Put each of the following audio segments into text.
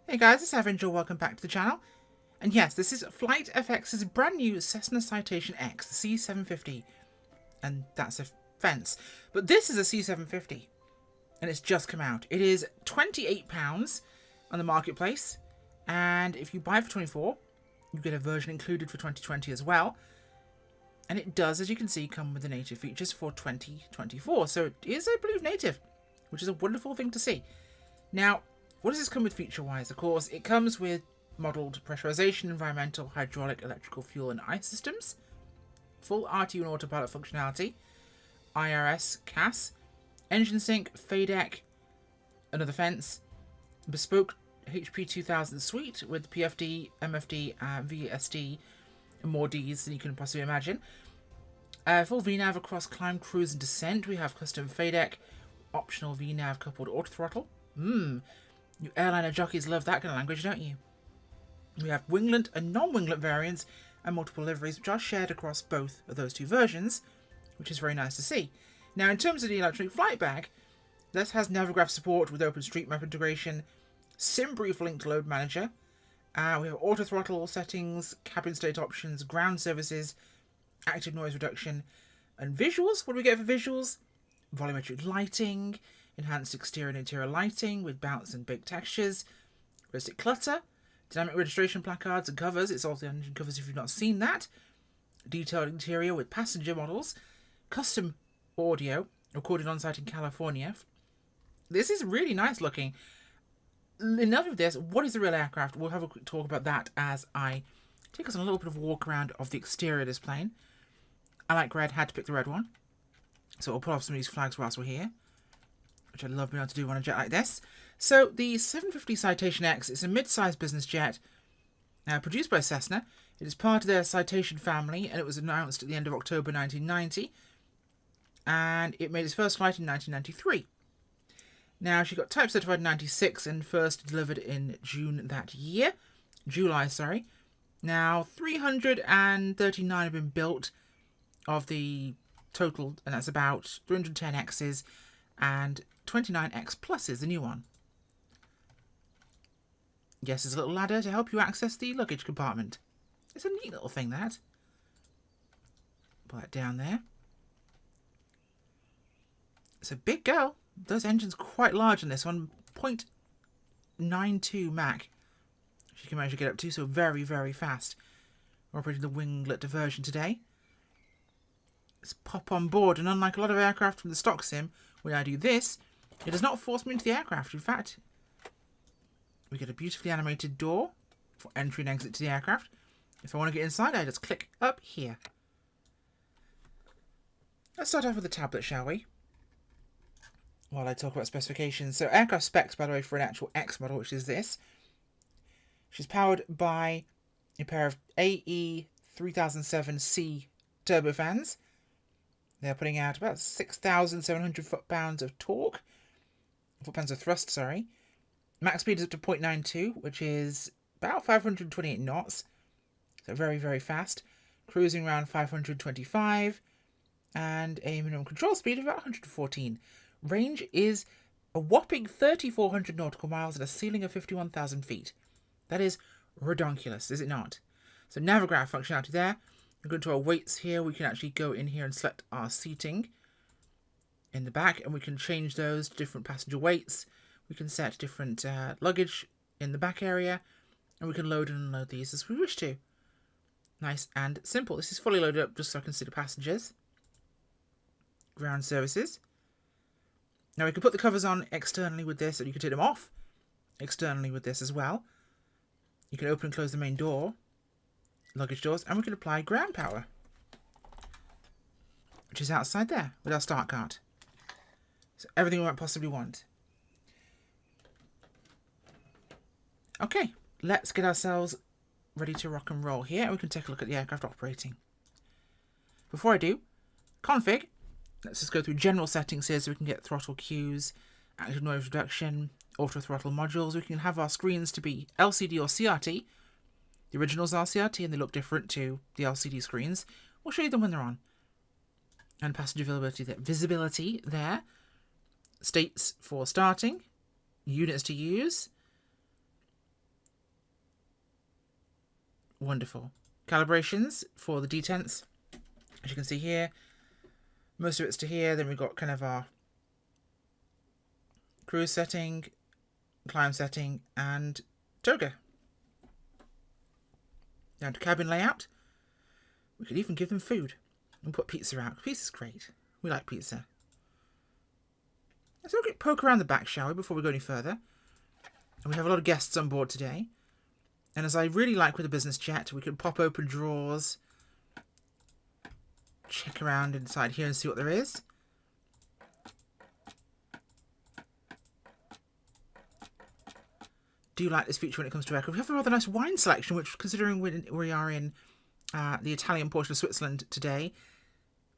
Hey guys, it's Avenger, welcome back to the channel. And yes, this is FlightFX's brand new Cessna Citation X, the C750. And that's a fence. But this is a C750. And it's just come out. It is £28 on the marketplace. And if you buy it for 24, you get a version included for 2020 as well. And it does, as you can see, come with the native features for 2024. So it is, I believe, native, which is a wonderful thing to see. Now, what does this come with feature-wise? Of course, it comes with modelled pressurization, environmental, hydraulic, electrical, fuel and ice systems, full RTU and autopilot functionality, IRS, CAS, engine sync, FADEC, another fence, bespoke HP 2000 suite with PFD, MFD, VSD, and more Ds than you can possibly imagine. Full VNAV across climb, cruise and descent. We have custom FADEC, optional VNAV coupled auto throttle. You airliner jockeys love that kind of language, don't you? We have winglet and non-winglet variants and multiple liveries, which are shared across both of those two versions, which is very nice to see. Now, in terms of the electronic flight bag, this has Navigraph support with OpenStreetMap integration, SimBrief linked load manager. We have auto throttle settings, cabin state options, ground services, active noise reduction, and visuals. What do we get for visuals? Volumetric lighting, enhanced exterior and interior lighting with bounce and baked textures, realistic clutter, dynamic registration placards and covers. It's also engine covers if you've not seen that. Detailed interior with passenger models, custom audio recorded on site in California. This is really nice looking. Enough of this. What is the real aircraft? We'll have a quick talk about that as I take us on a little bit of a walk around of the exterior of this plane. I like red, had to pick the red one. So we'll pull off some of these flags whilst we're here, which I love being able to do on a jet like this. So the 750 Citation X is a mid-sized business jet produced by Cessna. It is part of their Citation family, and it was announced at the end of October 1990. And it made its first flight in 1993. Now, she got type certified in 96 and first delivered in July, sorry. Now, 339 have been built of the total, and that's about 310 X's and 29 X Pluses, the new one. Yes, there's a little ladder to help you access the luggage compartment. It's a neat little thing, that. Put that down there. It's a big girl. Those engines quite large on this one. 0.92 Mach. She can manage to get up to, so very, very fast. We're operating the winglet diversion today. Let's pop on board, and unlike a lot of aircraft from the stock sim, when I do this, it does not force me into the aircraft. In fact, we get a beautifully animated door for entry and exit to the aircraft. If I want to get inside, I just click up here. Let's start off with the tablet, shall we? While I talk about specifications. So aircraft specs, by the way, for an actual X model, which is this. She's powered by a pair of AE3007C turbofans. They're putting out about 6,700 foot-pounds of torque. Foot-pounds of thrust, sorry. Max speed is up to 0.92, which is about 528 knots. So very, very fast. Cruising around 525. And a minimum control speed of about 114. Range is a whopping 3,400 nautical miles and a ceiling of 51,000 feet. That is redonkulous, is it not? So Navigraph functionality there. We go to our weights here. We can actually go in here and select our seating in the back, and we can change those to different passenger weights. We can set different luggage in the back area, and we can load and unload these as we wish to. Nice and simple. This is fully loaded up just so I can see the passengers. Ground services. Now we can put the covers on externally with this, and you can take them off externally with this as well. You can open and close the main door, luggage doors, and we can apply ground power, which is outside there with our start cart. So everything we might possibly want. Okay, let's get ourselves ready to rock and roll here, and we can take a look at the aircraft operating. Before I do, config. Let's just go through general settings here so we can get throttle cues, active noise reduction, auto throttle modules. We can have our screens to be LCD or CRT. The originals are CRT and they look different to the LCD screens. We'll show you them when they're on. And passenger visibility there. States for starting, units to use, Wonderful. Calibrations for the detents. As you can see here, most of it's to here. Then we've got kind of our cruise setting, climb setting, and toga. Down to cabin layout. We could even give them food and put pizza out. Pizza's great. We like pizza. Let's have a quick poke around the back, shall we, before we go any further. And we have a lot of guests on board today. And as I really like with a business jet, we can pop open drawers, check around inside here and see what there is. Do like this feature when it comes to aircraft. We have a rather nice wine selection, which, considering we are in the Italian portion of Switzerland today,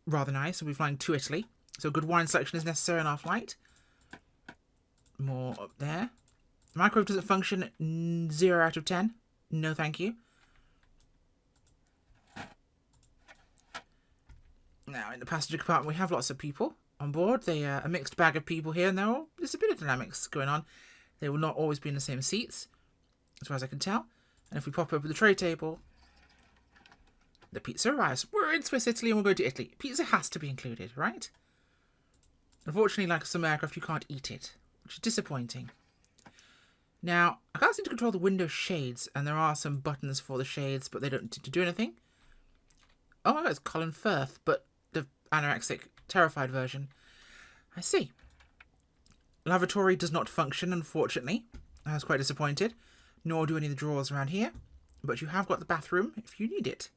rather nice. We'll be flying to Italy, so good wine selection is necessary on our flight. More up there. The microwave doesn't function. 0 out of 10. No, thank you. Now, in the passenger compartment, we have lots of people on board. They are a mixed bag of people here, and there's a bit of dynamics going on. They will not always be in the same seats, as far as I can tell. And if we pop over the tray table, the pizza arrives. We're in Swiss Italy and we're going to Italy. Pizza has to be included, right? Unfortunately, like some aircraft, you can't eat it, which is disappointing. Now, I can't seem to control the window shades, and there are some buttons for the shades, but they don't seem to do anything. Oh my god, it's Colin Firth, but the anorexic, terrified version. I see. Lavatory does not function, unfortunately. I was quite disappointed. Nor do any of the drawers around here. But you have got the bathroom if you need it.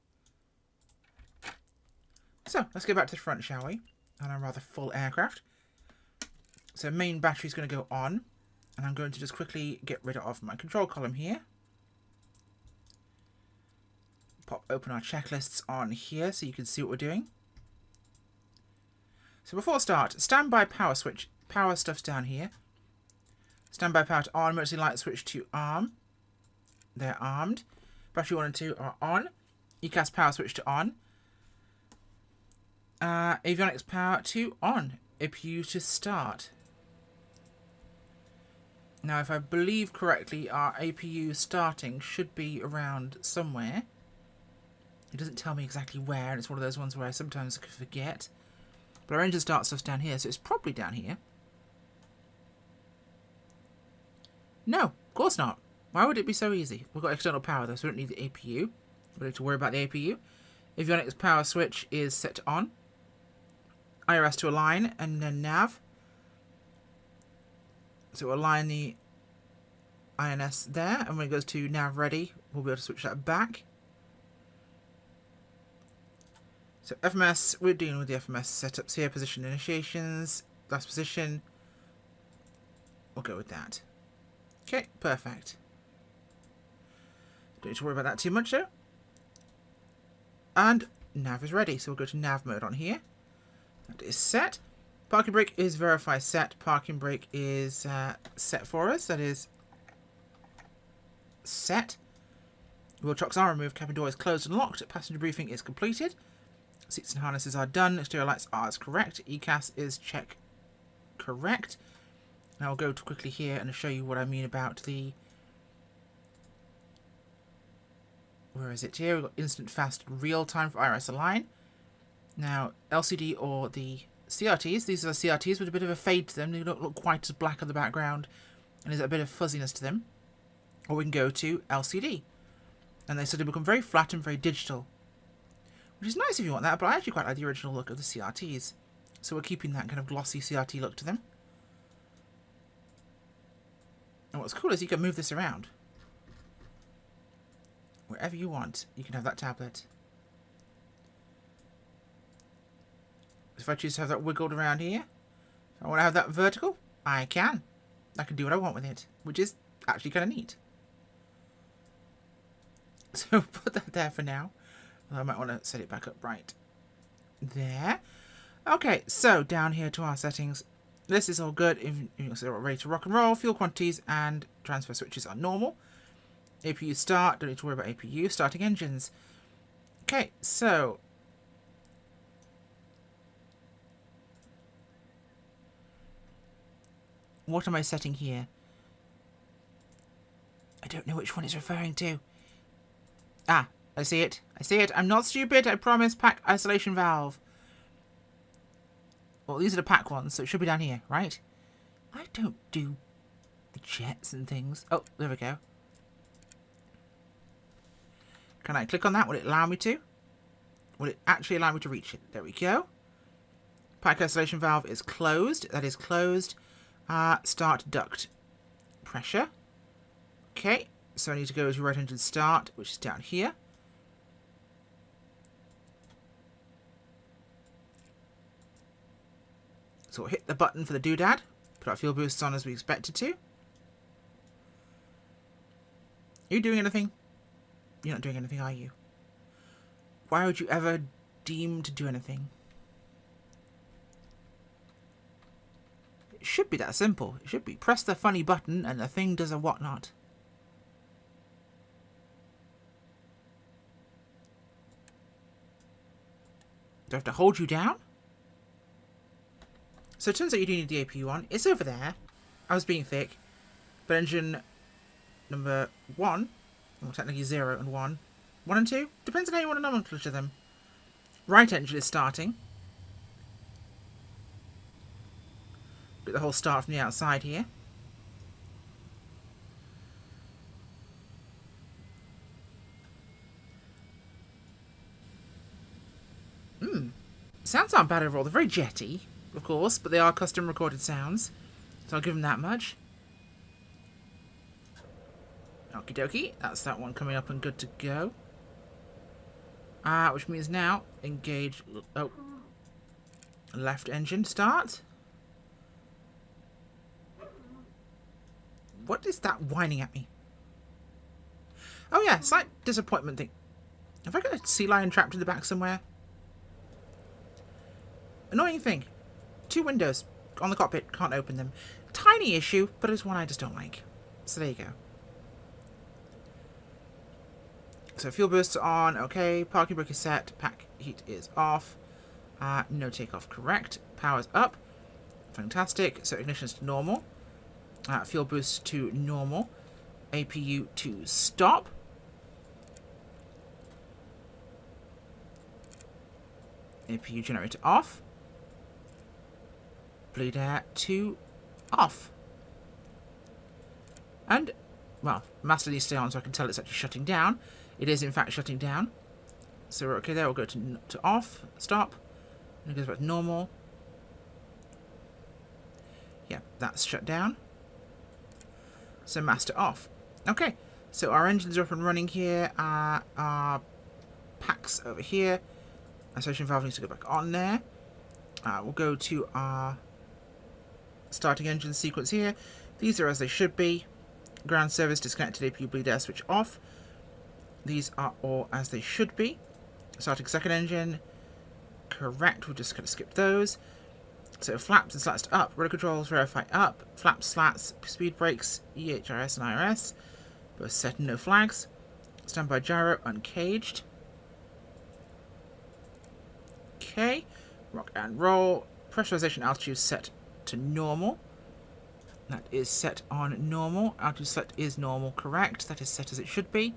So, let's go back to the front, shall we? On a rather full aircraft. So, main battery is going to go on. And I'm going to just quickly get rid of my control column here. Pop open our checklists on here so you can see what we're doing. So before start, standby power switch. Power stuff's down here. Standby power to on. Emergency light switch to arm. They're armed. Battery 1 and 2 are on. ECAS power switch to on. Avionics power to on. APU to start. Now, if I believe correctly, our APU starting should be around somewhere. It doesn't tell me exactly where, and it's one of those ones where I sometimes forget. But our engine start stuff's down here, so it's probably down here. No, of course not. Why would it be so easy? We've got external power though, so we don't need the APU. We don't need to worry about the APU. Avionics power switch is set to on. IRS to align, and then nav. So we'll align the INS there, and when it goes to nav ready, we'll be able to switch that back. So FMS, we're dealing with the FMS setups here. Position initiations, last position. We'll go with that. Okay, perfect. Don't need to worry about that too much though. And nav is ready, so we'll go to nav mode on here. That is set. Parking brake is verify set. Parking brake is set for us. That is set. Wheel chocks are removed. Cabin door is closed and locked. Passenger briefing is completed. Seats and harnesses are done. Exterior lights are as correct. ECAS is check correct. Now I'll go to quickly here and show you what I mean about the... Where is it here? We've got instant fast real time for IRS align. Now LCD or the CRTs. These are CRTs with a bit of a fade to them. They don't look quite as black on the background. And there's a bit of fuzziness to them. Or we can go to LCD. And they suddenly become very flat and very digital. Which is nice if you want that, but I actually quite like the original look of the CRTs. So we're keeping that kind of glossy CRT look to them. And what's cool is you can move this around. Wherever you want, you can have that tablet. If I choose to have that wiggled around here, if I want to have that vertical, I can. I can do what I want with it, which is actually kind of neat. So put that there for now. I might want to set it back up right there. Okay, so down here to our settings. This is all good. If you're ready to rock and roll, fuel quantities and transfer switches are normal. APU start, don't need to worry about APU. Starting engines. Okay, so what am I setting here? I don't know which one it's referring to. Ah, I see it. I see it. I'm not stupid. I promise. Pack isolation valve. Well, these are the pack ones, so it should be down here, right? I don't do the jets and things. Oh, there we go. Can I click on that? Will it allow me to? Will it actually allow me to reach it? There we go. Pack isolation valve is closed. That is closed. Start duct pressure. Okay, so I need to go to right engine start, which is down here. So we'll hit the button for the doodad. Put our fuel boosts on as we expected to. Are you doing anything? You're not doing anything, are you? Why would you ever deem to do anything? It should be that simple. It should be press the funny button and the thing does a whatnot. Do I have to hold you down? So it turns out you do need the APU on. It's over there. I was being thick. But engine number 1, well technically 0 and 1. 1 and 2? Depends on how you want to nomenclature them. Right engine is starting. Get the whole start from the outside here. Sounds aren't bad overall. They're very jetty, of course, but they are custom recorded sounds. So I'll give them that much. Okie dokie. That's that one coming up and good to go. Which means now engage. Oh, left engine start. What is that whining at me? Oh yeah, slight disappointment thing. Have I got a sea lion trapped in the back somewhere? Annoying thing. 2 windows on the cockpit, can't open them. Tiny issue, but it's one I just don't like. So there you go. So fuel bursts are on, okay. Parking brake is set, pack heat is off. No takeoff, correct. Power's up. Fantastic. So ignition is to normal. Fuel boost to normal. APU to stop. APU generator off. Bleed air to off. And, well, master needs to stay on so I can tell it's actually shutting down. It is in fact shutting down. So we're okay there. We'll go to off, stop. And it goes back to normal. Yeah, that's shut down. So master off. Okay, so our engines are up and running here. Our packs over here. Our isolation valve needs to go back on there. We'll go to our starting engine sequence here. These are as they should be. Ground service disconnected, APU bleed air switch off. These are all as they should be. Starting second engine. Correct, we'll just kind of skip those. So flaps and slats up, rudder controls verify up, flaps, slats, speed brakes, EHRS and IRS, both set and no flags. Standby gyro uncaged. Okay, rock and roll. Pressurization altitude set to normal. That is set on normal. Altitude select is normal, correct. That is set as it should be.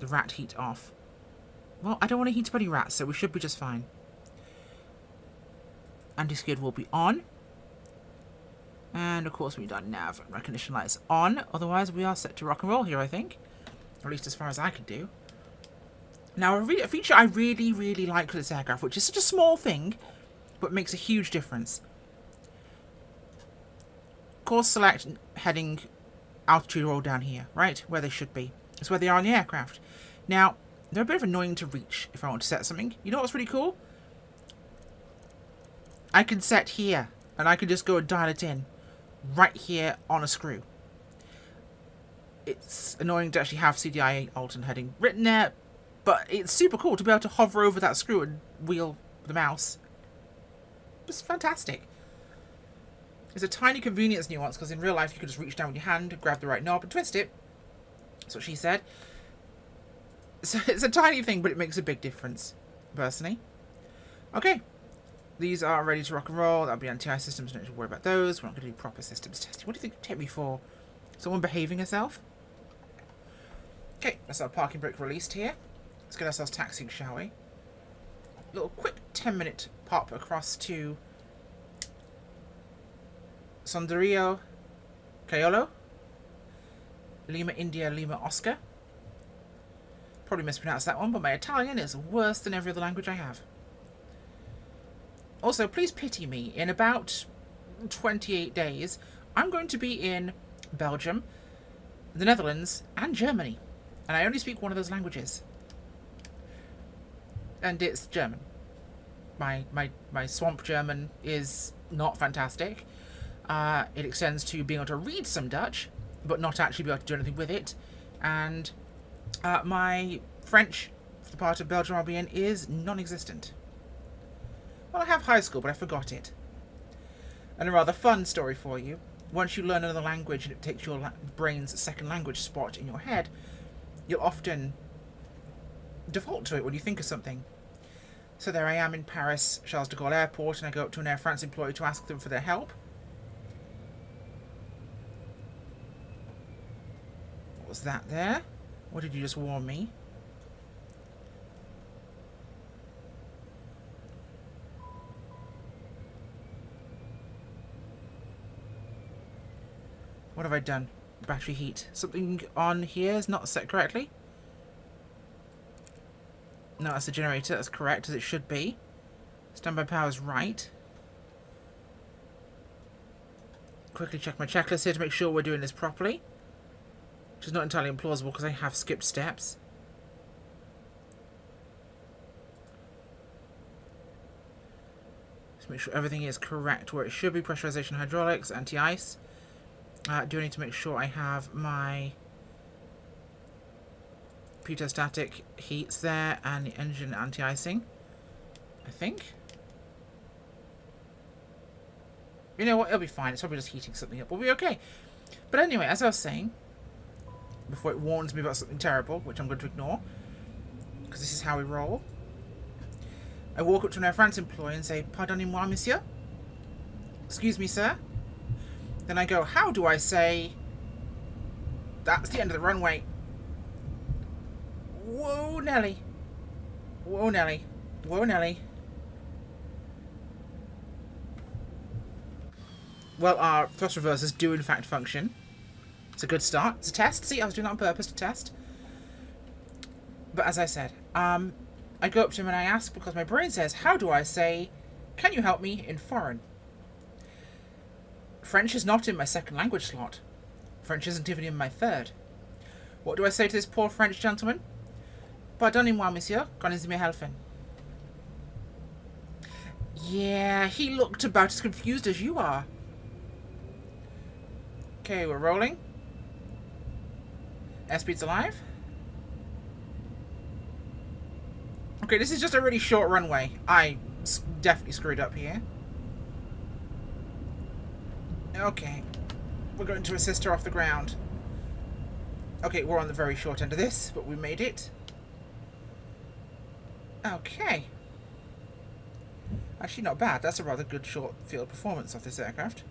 The rat heat off. Well, I don't want to heat up any rats, so we should be just fine. Anti-skid will be on. And of course we've done nav and recognition lights on. Otherwise we are set to rock and roll here, I think. Or at least as far as I can do. Now a feature I really, really like for this aircraft, which is such a small thing, but makes a huge difference. Course select, heading, altitude roll down here, right? Where they should be. It's where they are in the aircraft. Now, they're a bit of annoying to reach if I want to set something. You know what's really cool? I can set here, and I can just go and dial it in. Right here on a screw. It's annoying to actually have CDI alternate heading written there, but it's super cool to be able to hover over that screw and wheel the mouse. It's fantastic. It's a tiny convenience nuance, because in real life you could just reach down with your hand, grab the right knob and twist it. That's what she said. So it's a tiny thing, but it makes a big difference, personally. Okay. These are ready to rock and roll. That'll be anti-ice systems. Don't need to worry about those. We're not going to do proper systems testing. What do you think it take me for? Someone behaving herself? Okay, that's our parking brake released here. Let's get ourselves taxiing, shall we? Little quick 10-minute pop across to Sondrio Caiolo, Lima India Lima Oscar. Probably mispronounced that one, but my Italian is worse than every other language I have. Also, please pity me. In about 28 days, I'm going to be in Belgium, the Netherlands, and Germany. And I only speak one of those languages. And it's German. My swamp German is not fantastic. It extends to being able to read some Dutch, but not actually be able to do anything with it. And my French, for the part of Belgium I'll be in, is non-existent. Well, I have high school, but I forgot it. And a rather fun story for you. Once you learn another language and it takes your brain's second language spot in your head, you'll often default to it when you think of something. So there I am in Paris, Charles de Gaulle Airport, and I go up to an Air France employee to ask them for their help. What was that there? What did you just warn me? What have I done? Battery heat. Something on here is not set correctly. No, that's the generator. That's correct, as it should be. Standby power is right. Quickly check my checklist here to make sure we're doing this properly. Which is not entirely implausible because I have skipped steps. Just make sure everything is correct where it should be. Pressurization, hydraulics, anti-ice. Do I need to make sure I have my pitot-static heats there and the engine anti-icing? I think. You know what? It'll be fine. It's probably just heating something up. We'll be okay. But anyway, as I was saying, before it warns me about something terrible, which I'm going to ignore, because this is how we roll, I walk up to an Air France employee and say, "Pardonnez-moi, monsieur?" Excuse me, sir? Then I go, how do I say, that's the end of the runway? Whoa, Nelly. Whoa, Nelly. Whoa, Nelly. Well, our thrust reversers do in fact function. It's a good start. It's a test. See, I was doing that on purpose to test. But as I said, I go up to him and I ask, because my brain says, how do I say, can you help me in foreign? French is not in my second language slot. French isn't even in my third. What do I say to this poor French gentleman? Pardonnez-moi, monsieur, können Sie mir helfen? Yeah, he looked about as confused as you are. Okay, we're rolling. Airspeed's alive. Okay, this is just a really short runway. I definitely screwed up here. Okay, we're going to assist her off the ground. Okay, we're on the very short end of this, but we made it. Okay. Actually, not bad. That's a rather good short field performance of this aircraft.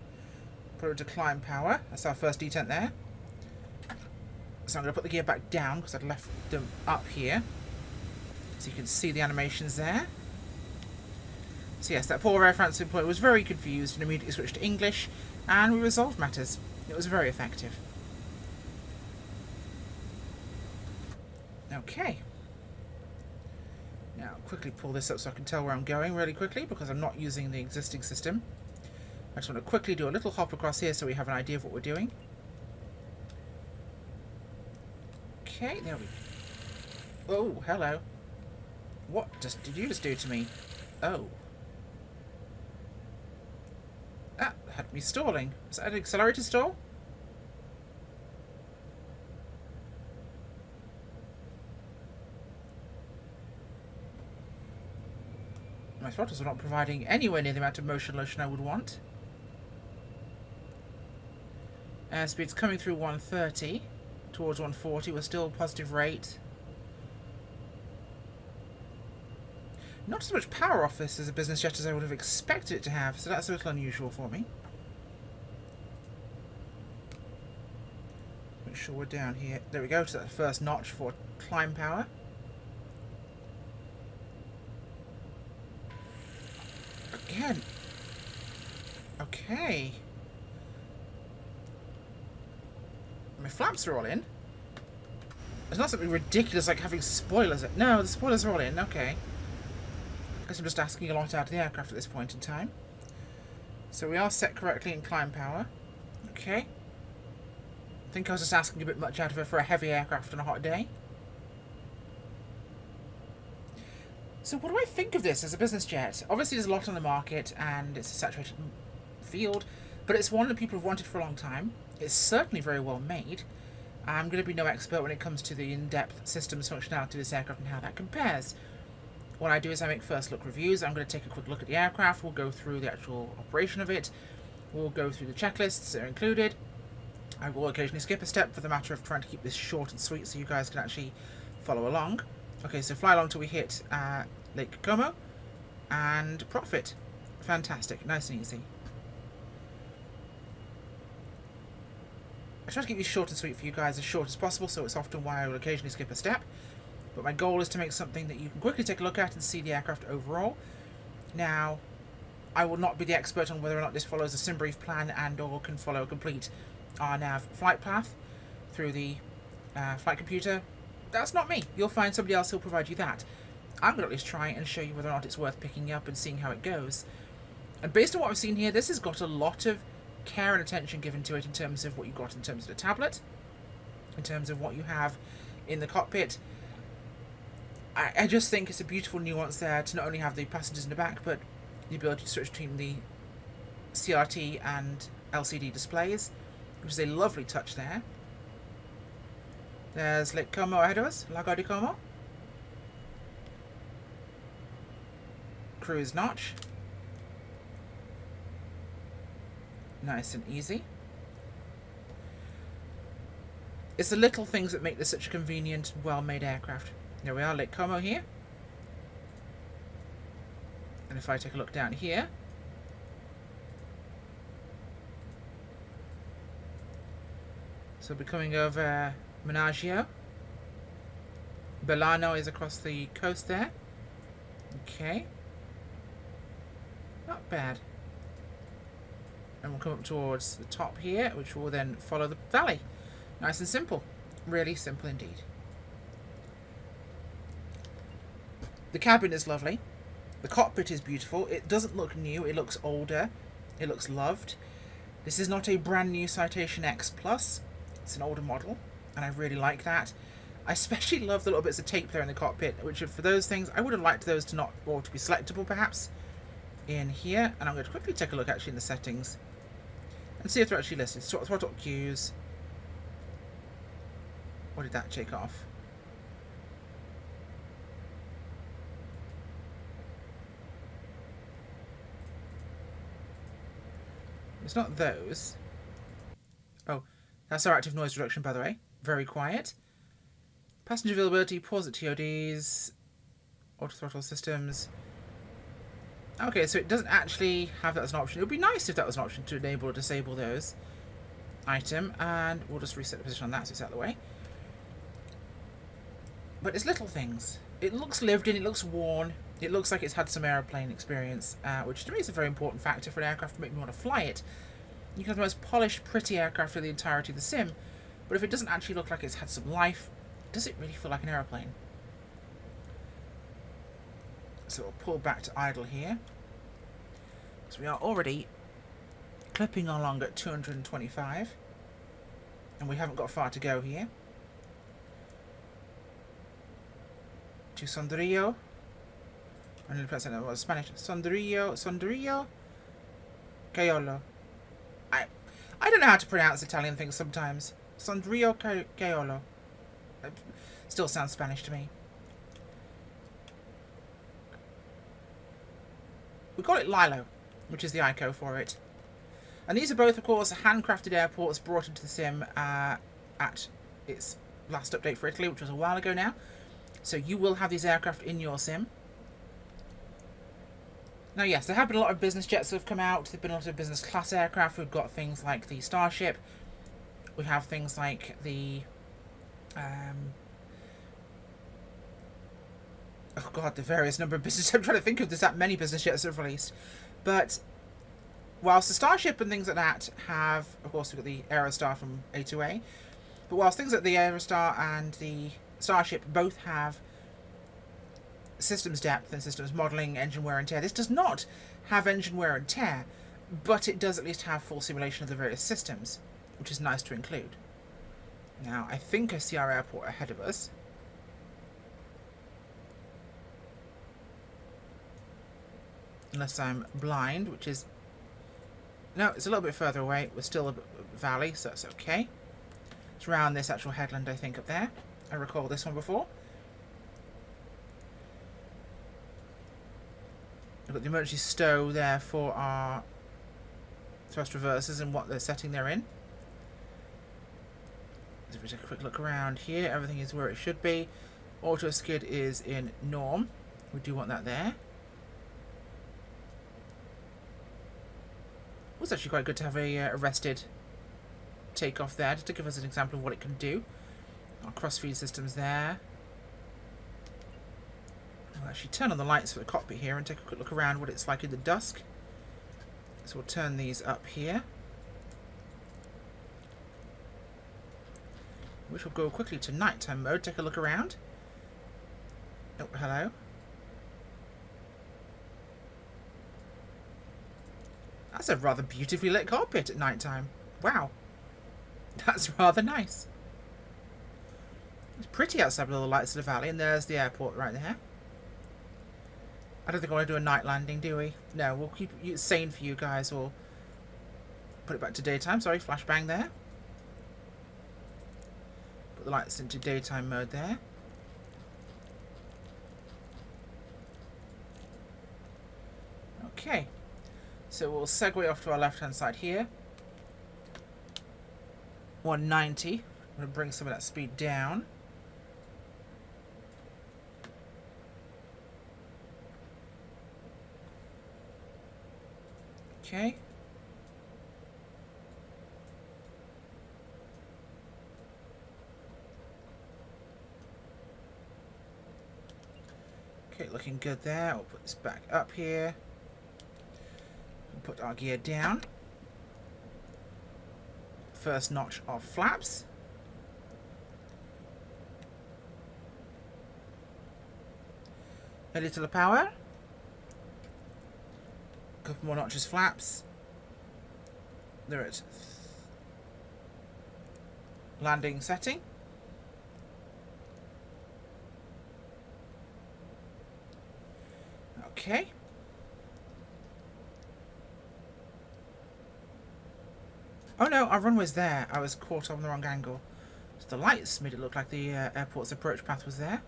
Put it to climb power. That's our first detent there. So I'm going to put the gear back down because I'd left them up here. So you can see the animations there. So yes, that poor Air France employee was very confused and immediately switched to English, and we resolved matters. It was very effective. Okay. Now, quickly pull this up so I can tell where I'm going really quickly, because I'm not using the existing system. I just want to quickly do a little hop across here so we have an idea of what we're doing. Okay, there we go. Oh, hello. What did you just do to me? Oh. That had me stalling. Was that an accelerated stall? My throttles are not providing anywhere near the amount of motion I would want. Airspeed's coming through 130 towards 140. We're still positive rate. Not as much power off this as a business jet as I would have expected it to have, so that's a little unusual for me. Make sure we're down here. There we go, to that first notch for climb power. Again. Okay. My flaps are all in. It's not something ridiculous like having spoilers. No, the spoilers are all in. Okay. I guess I'm just asking a lot out of the aircraft at this point in time. So we are set correctly in climb power. Okay. I think I was just asking a bit much out of it for a heavy aircraft on a hot day. So what do I think of this as a business jet? Obviously there's a lot on the market and it's a saturated field, but it's one that people have wanted for a long time. It's certainly very well made. I'm going to be no expert when it comes to the in-depth systems functionality of this aircraft and how that compares. What I do is I make first look reviews. I'm going to take a quick look at the aircraft. We'll go through the actual operation of it. We'll go through the checklists that are included. I will occasionally skip a step for the matter of trying to keep this short and sweet so you guys can actually follow along. Okay, so fly along till we hit Lake Como and profit. Fantastic, nice and easy. I try to keep these short and sweet for you guys as short as possible, so it's often why I will occasionally skip a step. But my goal is to make something that you can quickly take a look at and see the aircraft overall. Now, I will not be the expert on whether or not this follows a sim brief plan and or can follow a complete RNAV flight path through the flight computer. That's not me. You'll find somebody else who'll provide you that. I'm going to at least try and show you whether or not it's worth picking up and seeing how it goes. And based on what I've seen here, this has got a lot of care and attention given to it in terms of what you've got in terms of the tablet, in terms of what you have in the cockpit. I just think it's a beautiful nuance there to not only have the passengers in the back, but the ability to switch between the CRT and LCD displays, which is a lovely touch there. There's Lake Como ahead of us, Lago de Como. Cruise notch. Nice and easy. It's the little things that make this such a convenient, well-made aircraft. There we are, Lake Como here. And if I take a look down here, so we'll be coming over Menagio. Belano is across the coast there. Okay. Not bad. And we'll come up towards the top here, which will then follow the valley. Nice and simple. Really simple indeed. The cabin is lovely. The cockpit is beautiful. It doesn't look new. It looks older. It looks loved. This is not a brand new Citation X Plus. It's an older model, and I really like that. I especially love the little bits of tape there in the cockpit, which for those things, I would have liked those to not, or to be selectable perhaps, in here. And I'm going to quickly take a look actually in the settings and see if they're actually listed. Throttle cues. What did that take off? It's not those. Oh, that's our active noise reduction, by the way. Very quiet. Passenger availability, pause at TODs, auto throttle systems. Okay, so it doesn't actually have that as an option. It would be nice if that was an option to enable or disable those. Item, and we'll just reset the position on that so it's out of the way. But it's little things. It looks lived in, it looks worn, it looks like it's had some aeroplane experience, which to me is a very important factor for an aircraft to make me want to fly it. You can have the most polished, pretty aircraft for the entirety of the sim, but if it doesn't actually look like it's had some life, does it really feel like an aeroplane? So we'll pull back to idle here. So we are already clipping along at 225, and we haven't got far to go here. To Sondrio. I need to pronounce that was Spanish. Sondrio. Caiolo. I don't know how to pronounce Italian things sometimes. Sondrio Caiolo. It still sounds Spanish to me. We call it LILO, which is the ICO for it. And these are both, of course, handcrafted airports brought into the sim at its last update for Italy, which was a while ago now. So you will have these aircraft in your sim. Now, yes, there have been a lot of business jets that have come out. There have been a lot of business class aircraft. We've got things like the Starship. We have things like the oh god, the various number of business. I'm trying to think of there's that many business jets that have released. But whilst the Starship and things like that have, of course, we've got the Aerostar from A2A, but whilst things like the Aerostar and the Starship both have systems depth and systems modelling, engine wear and tear, this does not have engine wear and tear, but it does at least have full simulation of the various systems, which is nice to include. Now, I think I see our airport ahead of us. Unless I'm blind, which is... No, it's a little bit further away. We're still a valley, so that's okay. It's around this actual headland, I think, up there. I recall this one before. We've got the emergency stow there for our thrust reversers and what the setting they're in. If we take a quick look around here, everything is where it should be. Auto skid is in norm. We do want that there. It was actually quite good to have a arrested takeoff there, just to give us an example of what it can do. Our cross-feed system's there. I'll actually turn on the lights for the cockpit here and take a quick look around what it's like in the dusk. So we'll turn these up here. We shall go quickly to nighttime mode, take a look around. Oh, hello. That's a rather beautifully lit cockpit at nighttime. Wow. That's rather nice. It's pretty outside with all the lights of the valley, and there's the airport right there. I don't think I want to do a night landing, do we? No, we'll keep it sane for you guys. We'll put it back to daytime. Sorry, flashbang there. Put the lights into daytime mode there. Okay. So we'll segue off to our left-hand side here. 190. I'm going to bring some of that speed down. Okay. Okay, looking good there. I'll put this back up here. Put our gear down. First notch of flaps. A little power. A couple more notches flaps. They're at landing setting. Okay. Oh no, our runway's there. I was caught on the wrong angle. So the lights made it look like the airport's approach path was there.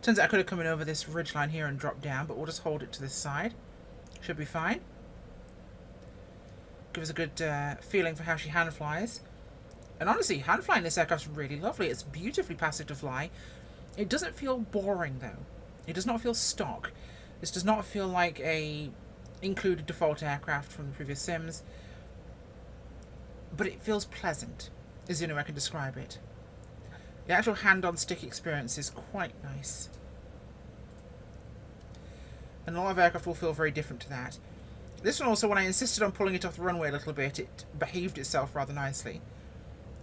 Turns out I could have come in over this ridgeline here and dropped down, but we'll just hold it to this side. Should be fine. Give us a good feeling for how she hand flies. And honestly, hand flying this aircraft's really lovely. It's beautifully passive to fly. It doesn't feel boring though. It does not feel stock. This does not feel like a included default aircraft from the previous sims. But it feels pleasant, is the only way I can describe it. The actual hand-on-stick experience is quite nice. And a lot of aircraft will feel very different to that. This one also, when I insisted on pulling it off the runway a little bit, it behaved itself rather nicely.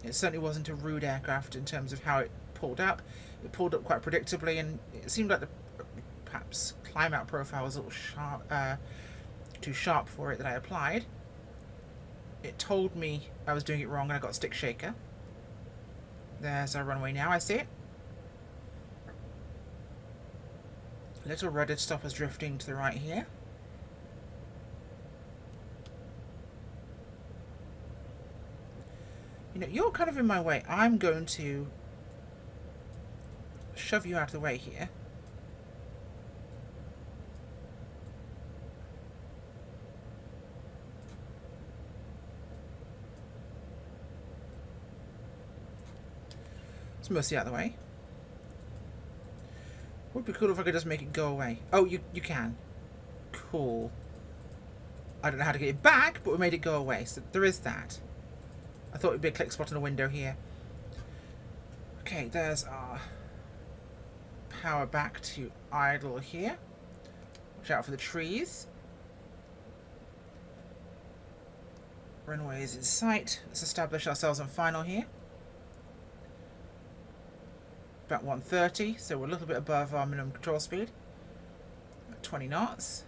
It certainly wasn't a rude aircraft in terms of how it pulled up. It pulled up quite predictably, and it seemed like the perhaps climb-out profile was a little sharp, too sharp for it that I applied. It told me I was doing it wrong and I got a stick shaker. There's our runway now, I see it. Little rudder to stop us drifting to the right here. You know, you're kind of in my way. I'm going to shove you out of the way here. It's mostly out of the way. Would be cool if I could just make it go away. Oh, you can. Cool. I don't know how to get it back, but we made it go away, so there is that. I thought it would be a click spot on a window here. Okay, there's our power back to idle here. Watch out for the trees. Runway is in sight. Let's establish ourselves on final here. About 130, so we're a little bit above our minimum control speed. 20 knots.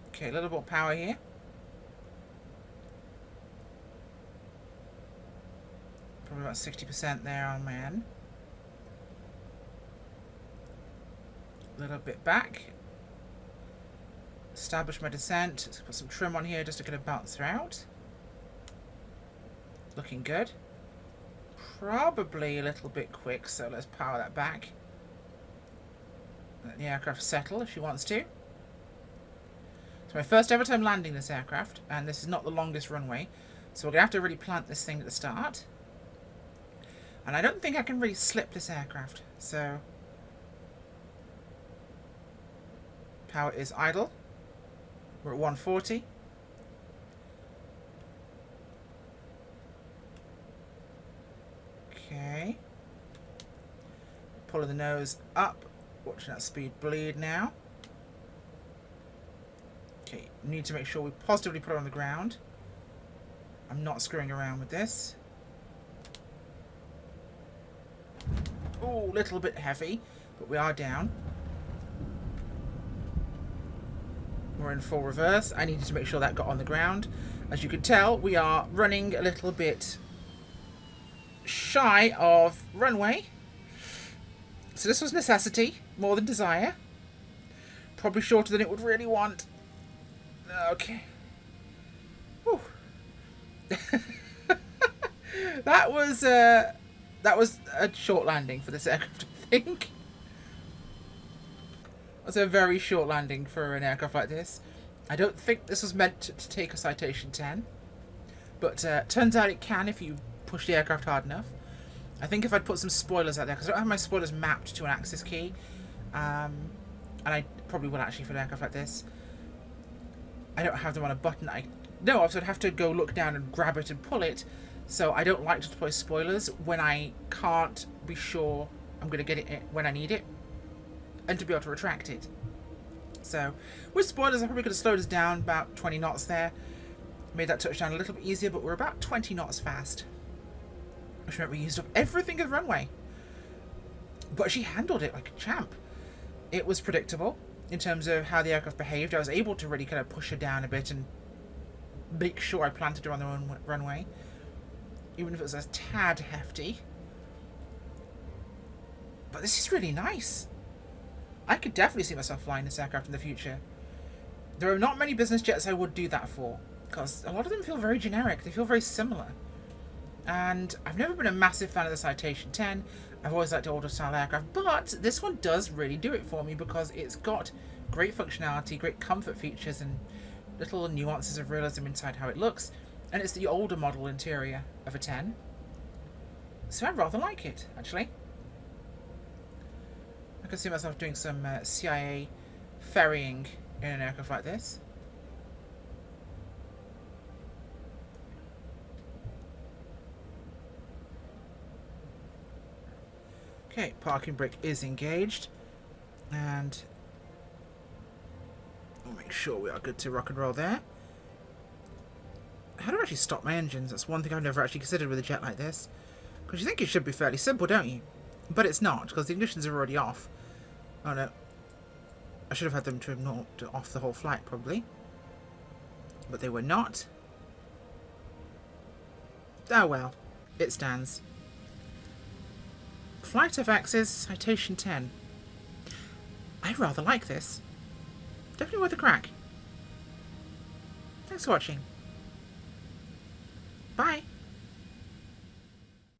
Okay, a little more power here. Probably about 60% there on my end. A little bit back. Establish my descent. Let's put some trim on here just to get a bouncer out. Looking good. Probably a little bit quick, so let's power that back. Let the aircraft settle if she wants to. It's my first ever time landing this aircraft, and this is not the longest runway, so we're going to have to really plant this thing at the start. And I don't think I can really slip this aircraft, so... Power is idle. We're at 140. Okay. Pulling the nose up. Watching that speed bleed now. Okay, need to make sure we positively put her on the ground. I'm not screwing around with this. Oh, a little bit heavy, but we are down. We're in full reverse. I needed to make sure that got on the ground. As you can tell, we are running a little bit shy of runway. So this was necessity more than desire. Probably shorter than it would really want. Okay. Whew. That was a short landing for this aircraft, I think. It was a very short landing for an aircraft like this. I don't think this was meant to take a Citation 10. But turns out it can if you push the aircraft hard enough. I think if I'd put some spoilers out there, because I don't have my spoilers mapped to an axis key, and I probably will actually for an aircraft like this. I don't have them on a button. So I'd have to go look down and grab it and pull it. So I don't like to deploy spoilers when I can't be sure I'm going to get it when I need it, and to be able to retract it. So with spoilers, I probably could have slowed us down about 20 knots there. Made that touchdown a little bit easier, but we're about 20 knots fast. Which meant we used up everything of the runway. But she handled it like a champ. It was predictable in terms of how the aircraft behaved. I was able to really kind of push her down a bit and make sure I planted her on the runway. Even if it was a tad hefty. But this is really nice. I could definitely see myself flying this aircraft in the future. There are not many business jets I would do that for, because a lot of them feel very generic. They feel very similar. And I've never been a massive fan of the Citation 10. I've always liked older style aircraft, but this one does really do it for me because it's got great functionality, great comfort features, and little nuances of realism inside how it looks. And it's the older model interior of a 10. So I rather like it, actually. I can see myself doing some CIA ferrying in an aircraft like this. Okay, parking brake is engaged, and we'll make sure we are good to rock and roll there. How do I actually stop my engines? That's one thing I've never actually considered with a jet like this. Because you think it should be fairly simple, don't you? But it's not, because the ignitions are already off. Oh no. I should have had them to off the whole flight, probably. But they were not. Oh well, it stands. FlightFX's Citation 10. I rather like this. Definitely worth a crack. Thanks for watching. Bye.